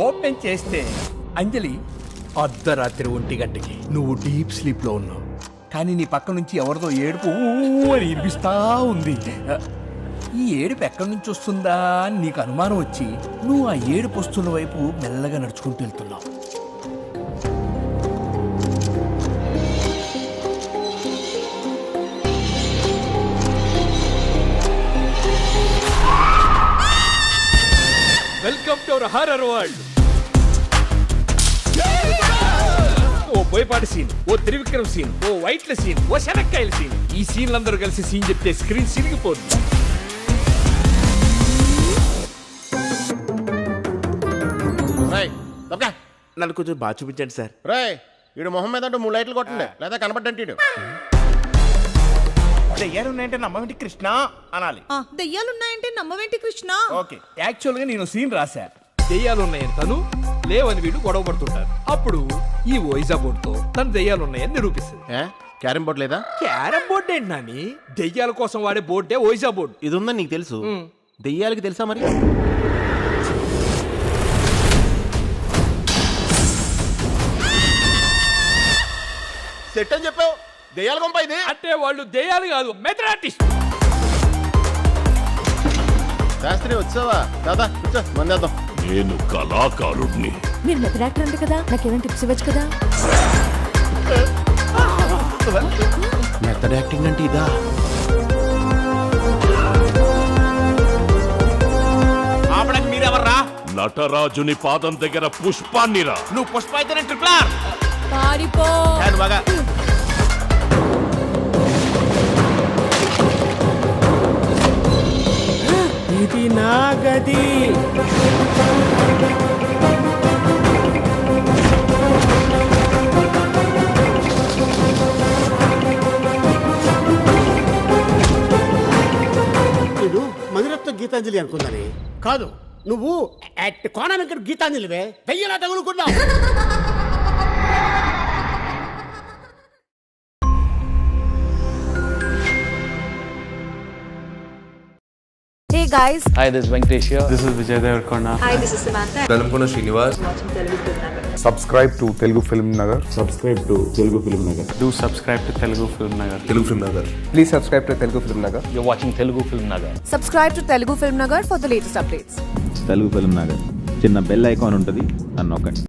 Open చేస్తే అంజలి అర్ధరాత్రి 1 గంటకి నువ్వు డీప్ స్లీప్ లో ఉన్నావు, కానీ నీ పక్క నుంచి ఎవరిదో ఏడుపు అని వినిపిస్తా ఉంది. ఈ ఏడుపు ఎక్కడి నుంచి వస్తుందా అని నీకు అనుమానం వచ్చి నువ్వు ఆ ఏడుపు వస్తున్న వైపు మెల్లగా నడుచుకుంటూ వెళ్తున్నావు. Welcome to our horror world. ఓ బోయపాటి సీన్, ఓ త్రివిక్రమ్ సీన్, ఓ వైట్ల సీన్, ఓ శనక్కాయల సీన్. ఈ సీన్లందరూ కలిసి సీన్ చెప్తే స్క్రీన్ సిరిగిపోతుంది. నన్ను కొంచెం బాగా చూపించండి సార్. రేయ్ వీడు మొహం మీద 3 లైట్లు కొట్టండి, లేదా కనపడ్డంటీడు. దెయ్యాలున్నాయంటే నమ్మవేంటి కృష్ణ అనాలి. దెయ్యాలున్నాయంటే నమ్మవేంటి కృష్ణ? ఓకే. యాక్చువల్ గా నేను సీన్ రాశా. దెయ్యాలున్నాయని తను, లేవని వీడు గొడవ పడుతుంటారు. అప్పుడు ఈ ఓయిజా బోర్డ్ తో తను దెయ్యాలున్నాయని నిరూపిస్తుంది. క్యారం బోర్డు లేదా? క్యారం బోర్డ్ ఏంటి నాని? దెయ్యాల కోసం వాడే బోర్డే ఓయిజా బోర్డు. ఇది ఉందని నీకు తెలుసు, దెయ్యాలకి తెలుసా మరి? సెట్ అని చెప్పావు, దెయ్యాల గొంప ఇది. అంటే వాళ్ళు దెయ్యాలు కాదు, మెథడ్ ఆర్టిస్ట్. శాస్త్రి వచ్చావా? దాదా కూర్చో, మందేద్దాం. నేను కళాకారుడిని. మీరు మెథడ్ యాక్టర్ అంటే కదా, నాకేమైనా టిప్స్ ఇవ్వచ్చు కదా? మెథడ్ యాక్టింగ్ అంటే ఇదా? ఆపడానికి మీరెవర్రా? నటరాజుని పాదం దగ్గర పుష్పాన్నిరా. నువ్వు పుష్ప అయితేనే ట్రిపుల్ పారిపో. బాగా ఇది నా గది. నేను మధురత్వ గీతాంజలి అనుకున్నానే. కాదు, నువ్వు కోన Venkata గీతాంజలివే. దయ్యలా తగులుకున్నావు. Hey guys. Hi, this is Venkatesh here. This is Vijay Devarkonda. Hi, this is Samantha. Dalamkona Srinivas. Subscribe to Telugu Film Nagar. Subscribe to Telugu Film Nagar. Do subscribe to Telugu Film Nagar. Telugu Film Nagar. Please subscribe to Telugu Film Nagar. You're watching Telugu Film Nagar. Subscribe to Telugu Film Nagar for the latest updates. Telugu film Nagar చిన్న bell icon ఉంటుంది, నన్ను నొక్కండి.